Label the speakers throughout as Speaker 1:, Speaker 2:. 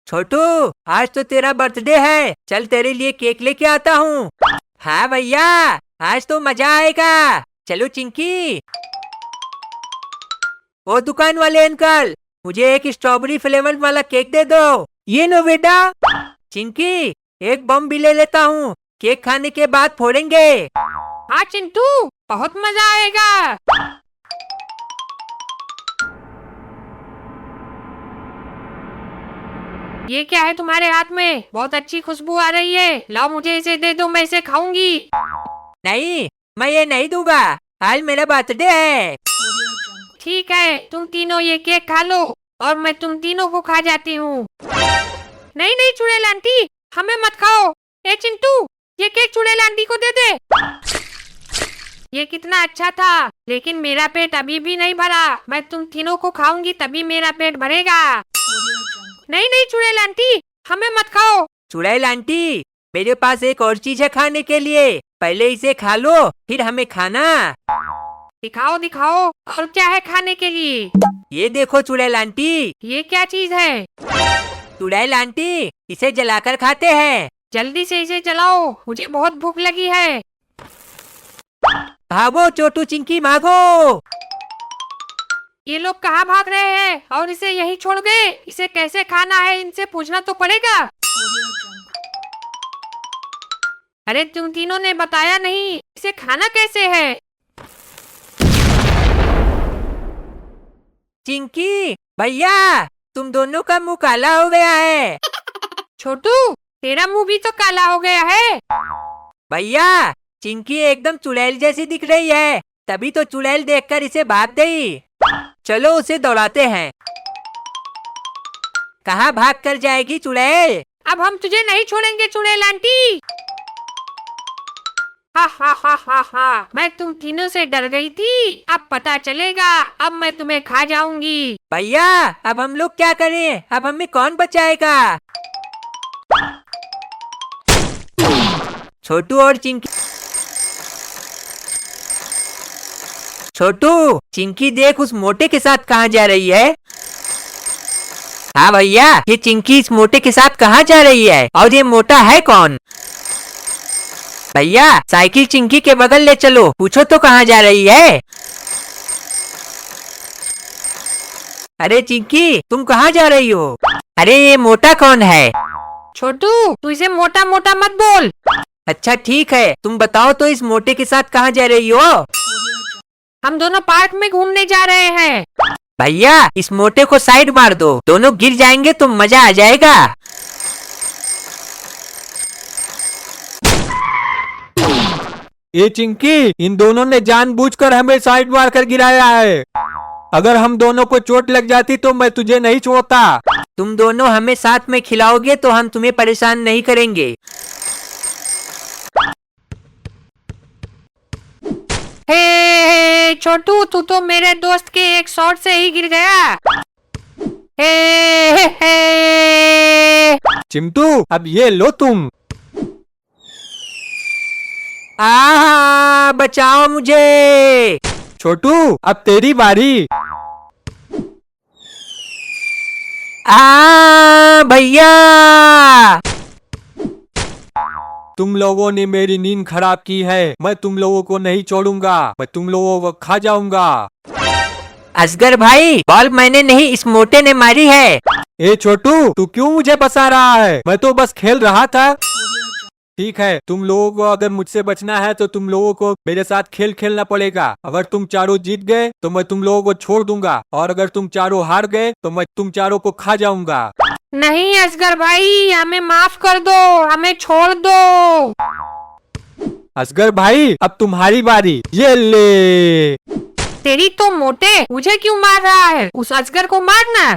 Speaker 1: छोटू, आज तो तेरा बर्थडे है, चल तेरे लिए केक लेके आता हूँ। हाँ भैया, आज तो मजा आएगा। चलो चिंकी। ओ दुकान वाले अंकल, मुझे एक स्ट्रॉबेरी फ्लेवर वाला केक दे दो। ये नो बेटा। चिंकी, एक बम भी ले लेता हूँ, केक खाने के बाद फोड़ेंगे।
Speaker 2: हाँ चिंटू, बहुत मजा आएगा। ये क्या है तुम्हारे हाथ में? बहुत अच्छी खुशबू आ रही है। लाओ मुझे इसे दे दो, मैं इसे खाऊंगी।
Speaker 1: नहीं, मैं ये नहीं दूंगा, आज मेरा बर्थडे है।
Speaker 2: ठीक है, तुम तीनों ये केक खा लो और मैं तुम तीनों को खा जाती हूँ। नहीं नहीं चुड़ैल आंटी, हमें मत खाओ। ए चिंटू, ये केक चुड़ैल आंटी को दे दे। ये कितना अच्छा था, लेकिन मेरा पेट अभी भी नहीं भरा। मैं तुम तीनों को खाऊंगी तभी मेरा पेट भरेगा। नहीं नहीं चुड़ैल आंटी, हमें मत खाओ।
Speaker 1: चुड़ैल आंटी, मेरे पास एक और चीज है खाने के लिए, पहले इसे खा लो फिर हमें खाना।
Speaker 2: दिखाओ दिखाओ, और क्या है खाने के लिए?
Speaker 1: ये देखो चुड़ैल आंटी।
Speaker 2: ये क्या चीज है?
Speaker 1: चुड़ैल आंटी, इसे जलाकर खाते हैं।
Speaker 2: जल्दी से इसे जलाओ, मुझे बहुत भूख लगी है।
Speaker 1: भागो छोटू चिंकी भागो।
Speaker 2: ये लोग कहाँ भाग रहे हैं और इसे यहीं छोड़ गए? इसे कैसे खाना है, इनसे पूछना तो पड़ेगा। अरे तुम तीनों ने बताया नहीं, इसे खाना कैसे है?
Speaker 1: चिंकी भैया, तुम दोनों का मुंह काला हो गया है।
Speaker 2: छोटू, तेरा मुंह भी तो काला हो गया है।
Speaker 1: भैया, चिंकी एकदम चुड़ैल जैसी दिख रही है, तभी तो चुड़ैल देखकर इसे भाग गई। चलो उसे दौड़ाते हैं। कहाँ भाग कर जाएगी चुड़ैल?
Speaker 2: अब हम तुझे नहीं छोड़ेंगे चुड़ैल आंटी। हा हा हा हा हा, मैं तुम तीनों से डर गई थी, अब पता चलेगा। अब मैं तुम्हें खा जाऊंगी।
Speaker 1: भैया, अब हम लोग क्या करें? अब हमें कौन बचाएगा? छोटू और चिंकी। छोटू, चिंकी देख उस मोटे के साथ कहाँ जा रही है। हाँ भैया, ये चिंकी इस मोटे के साथ कहाँ जा रही है, और ये मोटा है कौन? भैया, साइकिल चिंकी के बगल ले चलो, पूछो तो कहाँ जा रही है। अरे चिंकी, तुम कहाँ जा रही हो? अरे ये मोटा कौन है?
Speaker 2: छोटू, तू इसे मोटा मोटा मत बोल।
Speaker 1: अच्छा ठीक है, तुम बताओ तो इस मोटे के साथ कहाँ जा रही हो?
Speaker 2: हम दोनों पार्क में घूमने जा रहे हैं।
Speaker 1: भैया, इस मोटे को साइड मार दो, दोनों गिर जाएंगे तो मजा आ जाएगा।
Speaker 3: ये चिंकी, इन दोनों ने जानबूझकर हमें साइड मारकर गिराया है। अगर हम दोनों को चोट लग जाती तो मैं तुझे नहीं छोड़ता।
Speaker 1: तुम दोनों हमें साथ में खिलाओगे तो हम तुम्हें परेशान नहीं करेंगे।
Speaker 2: हे छोटू, तू तो मेरे दोस्त के एक शॉट से ही गिर गया। हे
Speaker 3: चिंटू, अब ये लो तुम।
Speaker 1: बचाओ मुझे।
Speaker 3: छोटू, अब तेरी बारी।
Speaker 1: भैया,
Speaker 3: तुम लोगों ने मेरी नींद खराब की है, मैं तुम लोगों को नहीं छोड़ूंगा, मैं तुम लोगों को खा जाऊंगा।
Speaker 1: असगर भाई, बॉल मैंने नहीं, इस मोटे ने मारी है।
Speaker 3: ए छोटू, तू क्यों मुझे फंसा रहा है? मैं तो बस खेल रहा था। ठीक है, तुम लोगों को अगर मुझसे बचना है तो तुम लोगों को मेरे साथ खेल खेलना पड़ेगा। अगर तुम चारों जीत गए तो मैं तुम लोगों को छोड़ दूंगा, और अगर तुम चारों हार गए तो मैं तुम चारों को खा जाऊंगा।
Speaker 2: नहीं असगर भाई, हमें माफ कर दो, हमें छोड़ दो।
Speaker 3: असगर भाई, अब तुम्हारी बारी, ये ले।
Speaker 2: तेरी तो मोटे, मुझे क्यों मार रहा है? उस असगर को मारना।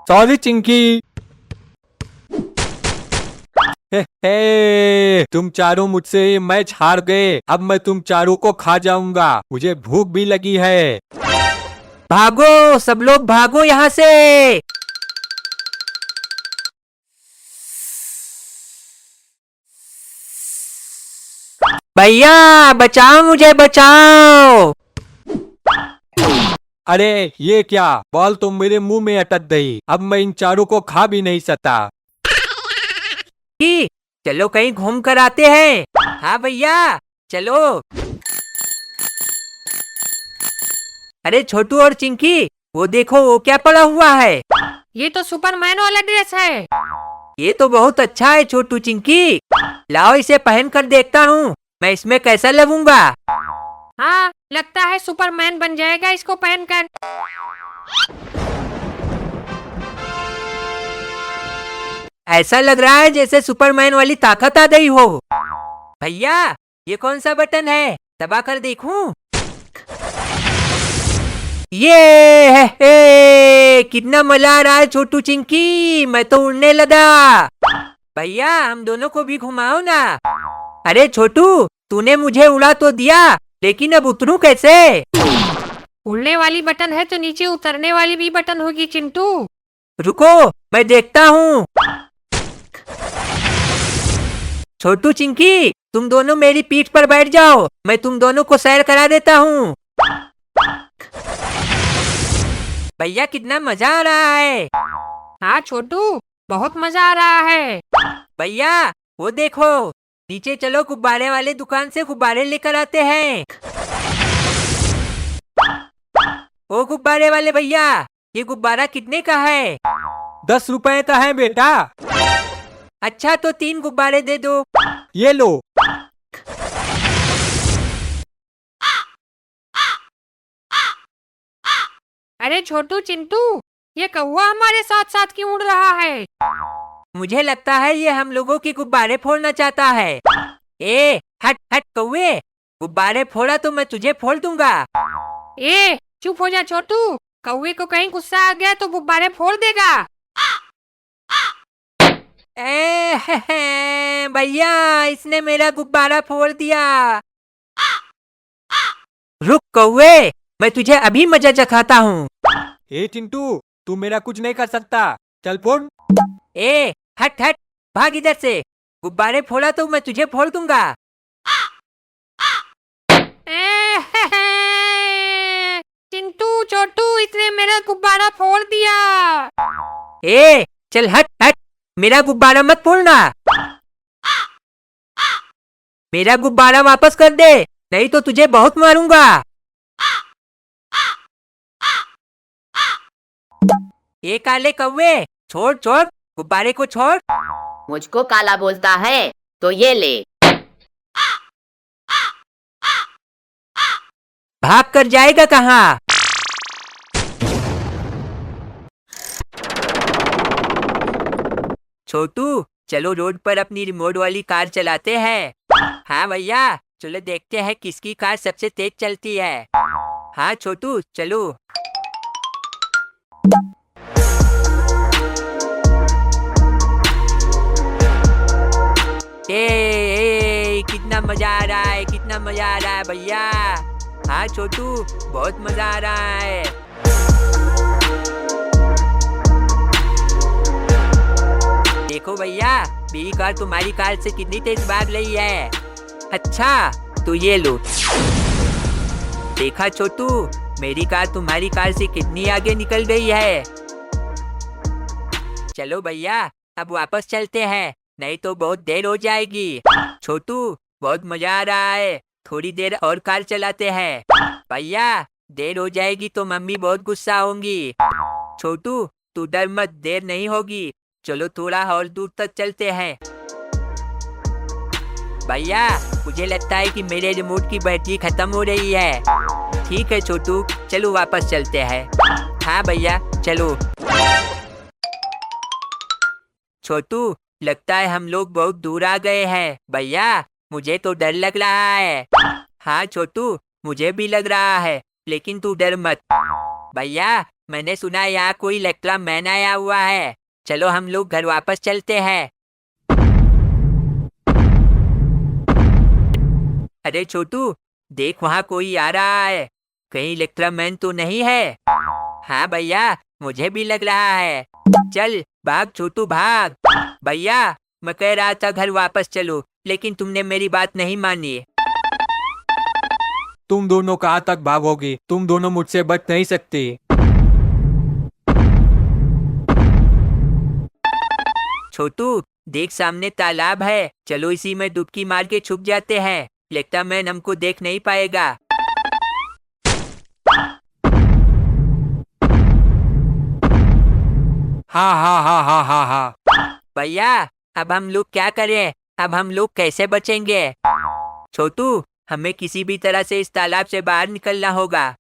Speaker 3: सॉरी चिंकी। हे, तुम चारों मुझसे ये मैच हार गए, अब मैं तुम चारों को खा जाऊंगा, मुझे भूख भी लगी है।
Speaker 1: भागो, सब लोग भागो यहाँ से। भैया, बचाओ मुझे, बचाओ।
Speaker 3: अरे ये क्या, बॉल तो मेरे मुंह में अटक गई, अब मैं इन चारों को खा भी नहीं सकता।
Speaker 1: चिंकी चलो कहीं घूम कर आते हैं। हाँ भैया चलो। अरे छोटू और चिंकी वो देखो वो क्या पड़ा हुआ है।
Speaker 2: ये तो सुपरमैन वाला ड्रेस है।
Speaker 1: ये तो बहुत अच्छा है छोटू चिंकी, लाओ इसे पहन कर देखता हूँ मैं इसमें कैसा लगूंगा।
Speaker 2: हाँ लगता है सुपरमैन बन जाएगा इसको पहनकर।
Speaker 1: ऐसा लग रहा है जैसे सुपरमैन वाली ताकत आ गई हो। भैया ये कौन सा बटन है, दबा कर देखूं। ये है, कितना मजा आ रहा है छोटू चिंकी, मैं तो उड़ने लगा। भैया हम दोनों को भी घुमाओ ना। अरे छोटू तूने मुझे उड़ा तो दिया लेकिन अब उतरूं कैसे।
Speaker 2: उड़ने वाली बटन है तो नीचे उतरने वाली भी बटन होगी चिंटू।
Speaker 1: रुको मैं देखता हूँ। छोटू चिंकी तुम दोनों मेरी पीठ पर बैठ जाओ, मैं तुम दोनों को सैर करा देता हूँ। भैया कितना मजा आ रहा है।
Speaker 2: हाँ छोटू बहुत मजा आ रहा है।
Speaker 1: भैया वो देखो नीचे चलो गुब्बारे वाले दुकान से गुब्बारे लेकर आते हैं। ओ गुब्बारे वाले भैया ये गुब्बारा कितने का है।
Speaker 3: 10 रुपए का है बेटा।
Speaker 1: अच्छा तो 3 गुब्बारे दे दो।
Speaker 3: ये लो।
Speaker 2: अरे छोटू चिंटू ये कौवा हमारे साथ साथ क्यों उड़ रहा है।
Speaker 1: मुझे लगता है ये हम लोगों की गुब्बारे फोड़ना चाहता है। ए हट हट कौवे, गुब्बारे फोड़ा तो मैं तुझे फोड़ दूंगा।
Speaker 2: ए चुप हो जा छोटू, कौवे को कहीं गुस्सा आ गया तो गुब्बारे फोड़ देगा।
Speaker 1: भैया इसने मेरा गुब्बारा फोड़ दिया। रुक कौवे मैं तुझे अभी मजा चखाता हूँ।
Speaker 3: ए चिंटू तू मेरा कुछ नहीं कर सकता, चल फोड़।
Speaker 1: ए हट हट भाग इधर से, गुब्बारे फोड़ा तो मैं तुझे फोड़ दूंगा।
Speaker 2: चिंटू छोटू इसने मेरा गुब्बारा फोड़ दिया।
Speaker 1: ए चल हट हट, मेरा गुब्बारा मत फोड़ना। मेरा गुब्बारा वापस कर दे नहीं तो तुझे बहुत मारूंगा। ये काले कौवे छोड़ छोड़, गुब्बारे को छोड़।
Speaker 4: मुझको काला बोलता है तो ये ले।
Speaker 1: भाग कर जाएगा कहाँ। छोटू चलो रोड पर अपनी रिमोट वाली कार चलाते हैं। हाँ भैया चलो देखते हैं किसकी कार सबसे तेज चलती है। हाँ छोटू चलो। कितना मजा आ रहा है, कितना मजा आ रहा है भैया। हाँ छोटू बहुत मजा आ रहा है। देखो भैया मेरी कार तुम्हारी कार से कितनी तेज भाग रही है। अच्छा तो ये लो। देखा छोटू मेरी कार तुम्हारी कार से कितनी आगे निकल गई है। चलो भैया अब वापस चलते हैं नहीं तो बहुत देर हो जाएगी। छोटू बहुत मजा आ रहा है, थोड़ी देर और कार चलाते हैं। भैया देर हो जाएगी तो मम्मी बहुत गुस्सा होंगी। छोटू तू डर मत, देर नहीं होगी, चलो थोड़ा और दूर तक चलते हैं। भैया मुझे लगता है कि मेरे रिमोट की बैटरी खत्म हो रही है। ठीक है छोटू चलो वापस चलते हैं। हाँ भैया चलो। छोटू लगता है हम लोग बहुत दूर आ गए हैं। भैया मुझे तो डर लग रहा है। हाँ छोटू मुझे भी लग रहा है लेकिन तू डर मत। भैया मैंने सुना है यहाँ कोई इलेक्ट्रा मैन आया हुआ है, चलो हम लोग घर वापस चलते हैं। अरे छोटू देख वहाँ कोई आ रहा है, कहीं इलेक्ट्रा मैन तो नहीं है। हाँ भैया मुझे भी लग रहा है, चल भाग छोटू भाग। भैया मैं कह रहा था घर वापस चलो लेकिन तुमने मेरी बात नहीं मानी।
Speaker 3: तुम दोनों कहाँ तक भागोगे, तुम दोनों मुझसे बच नहीं सकते।
Speaker 1: छोटू देख सामने तालाब है, चलो इसी में डुबकी मार के छुप जाते हैं, लगता मैन हमको देख नहीं पाएगा।
Speaker 3: हा हा हा हा हा हा।
Speaker 1: भैया अब हम लोग क्या करें, अब हम लोग कैसे बचेंगे? छोटू हमें किसी भी तरह से इस तालाब से बाहर निकलना होगा।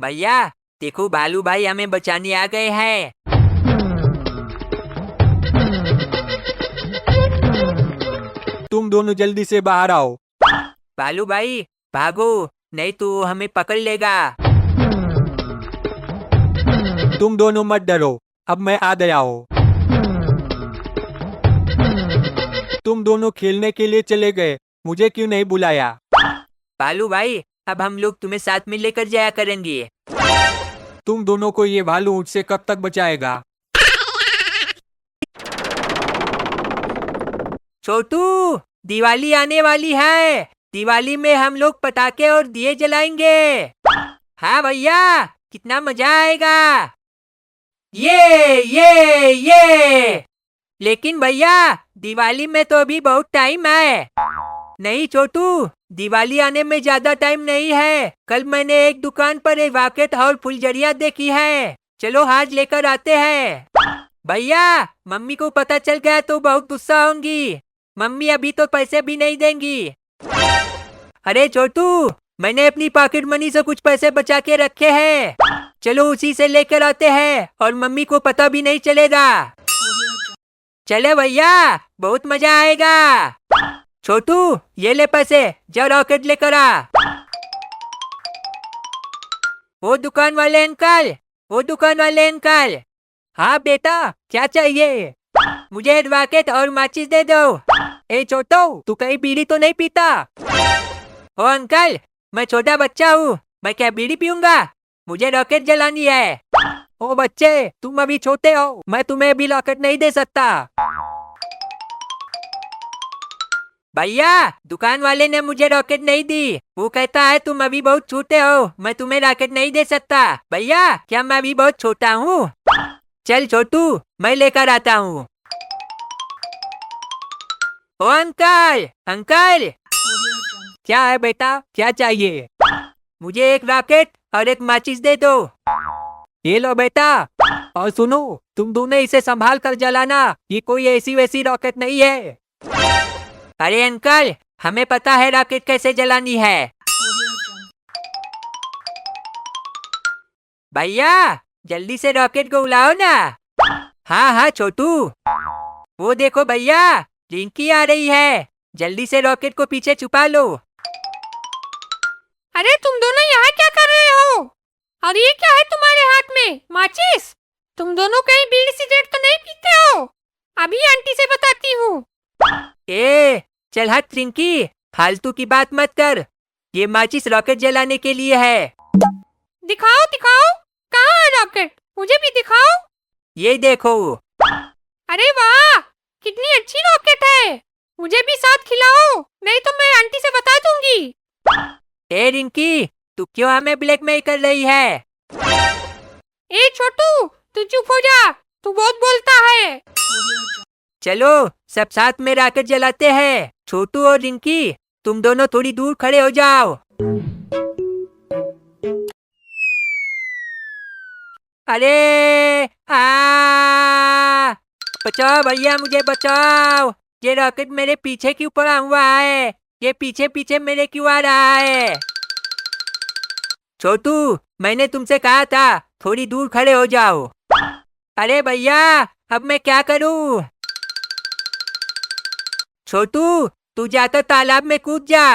Speaker 1: भैया देखो भालू भाई हमें बचाने आ गए हैं।
Speaker 3: तुम दोनों जल्दी से बाहर आओ।
Speaker 1: भालू भाई भागो, नहीं तो हमें पकड़ लेगा।
Speaker 3: तुम दोनों मत डरो, अब मैं आ गया हूँ। तुम दोनों खेलने के लिए चले गए, मुझे क्यों नहीं बुलाया?
Speaker 1: भालू भाई अब हम लोग तुम्हें साथ में लेकर जाया करेंगे।
Speaker 3: तुम दोनों को ये भालू मुझसे कब तक बचाएगा?
Speaker 1: छोटू दिवाली आने वाली है, दिवाली में हम लोग पटाखे और दिए जलाएंगे। हाँ भैया कितना मजा आएगा। ये लेकिन भैया दिवाली में तो अभी बहुत टाइम है। नहीं छोटू, दिवाली आने में ज्यादा टाइम नहीं है। कल मैंने एक दुकान पर एक रॉकेट और फुलझड़ियाँ देखी है, चलो आज लेकर आते हैं। भैया मम्मी को पता चल गया तो बहुत गुस्सा होंगी, मम्मी अभी तो पैसे भी नहीं देंगी। अरे छोटू मैंने अपनी पॉकेट मनी से कुछ पैसे बचा के रखे हैं, चलो उसी से लेकर आते हैं और मम्मी को पता भी नहीं चलेगा। चले भैया बहुत मजा आएगा। छोटू ये ले पैसे, जा रॉकेट लेकर आ। वो दुकान वाले अंकल, वो दुकान वाले अंकल। हाँ बेटा क्या चाहिए? मुझे रॉकेट और माचिस दे दो। ए छोटू तू कहीं बीड़ी तो नहीं पीता? ओ अंकल मैं छोटा बच्चा हूँ, मैं क्या बीड़ी पीऊंगा, मुझे रॉकेट जलानी है। ओ बच्चे तुम अभी छोटे हो, मैं तुम्हें अभी रॉकेट नहीं दे सकता। भैया दुकान वाले ने मुझे रॉकेट नहीं दी, वो कहता है तुम अभी बहुत छोटे हो, मैं तुम्हें रॉकेट नहीं दे सकता। भैया क्या मैं अभी बहुत छोटा हूँ? चल छोटू मैं लेकर आता हूँ। ओ अंकल अंकल। क्या है बेटा क्या चाहिए? मुझे एक रॉकेट और एक माचिस दे दो। ये लो बेटा, और सुनो तुम दोनों इसे संभाल कर जलाना, ये कोई ऐसी वैसी रॉकेट नहीं है। अरे अंकल हमें पता है रॉकेट कैसे जलानी है। भैया जल्दी से रॉकेट को उड़ाओ ना। हाँ हाँ छोटू। वो देखो भैया रिंकी आ रही है, जल्दी से रॉकेट को पीछे छुपा लो।
Speaker 2: अरे तुम दोनों यहाँ क्या कर रहे हो? और ये क्या है तुम्हारे हाथ में? माचिस? तुम दोनों कहीं बीड़ी सिगरेट तो नहीं पीते हो? अभी आंटी से बताती हूँ।
Speaker 1: ए चल हट रिंकी, फालतू की बात मत कर, ये माचिस रॉकेट जलाने के लिए है।
Speaker 2: दिखाओ दिखाओ, कहाँ है रॉकेट? मुझे भी दिखाओ।
Speaker 1: ये देखो।
Speaker 2: अरे वाह कितनी अच्छी रॉकेट है, मुझे भी साथ खिलाओ, नहीं तो मैं आंटी से बता दूंगी।
Speaker 1: ए रिंकी तू क्यों हमें ब्लैकमेल कर रही है?
Speaker 2: ए छोटू तू चुप हो जा, तू बहुत बोलता है।
Speaker 1: चलो सब साथ में रॉकेट जलाते हैं। छोटू और रिंकी तुम दोनों थोड़ी दूर खड़े हो जाओ। अरे बचाओ भैया मुझे बचाओ, ये रॉकेट मेरे पीछे क्यों पड़ा हुआ है, ये पीछे पीछे मेरे क्यों आ रहा है? छोटू मैंने तुमसे कहा था थोड़ी दूर खड़े हो जाओ। अरे भैया अब मैं क्या करूं? छोटू तू जाकर तालाब में कूद जा।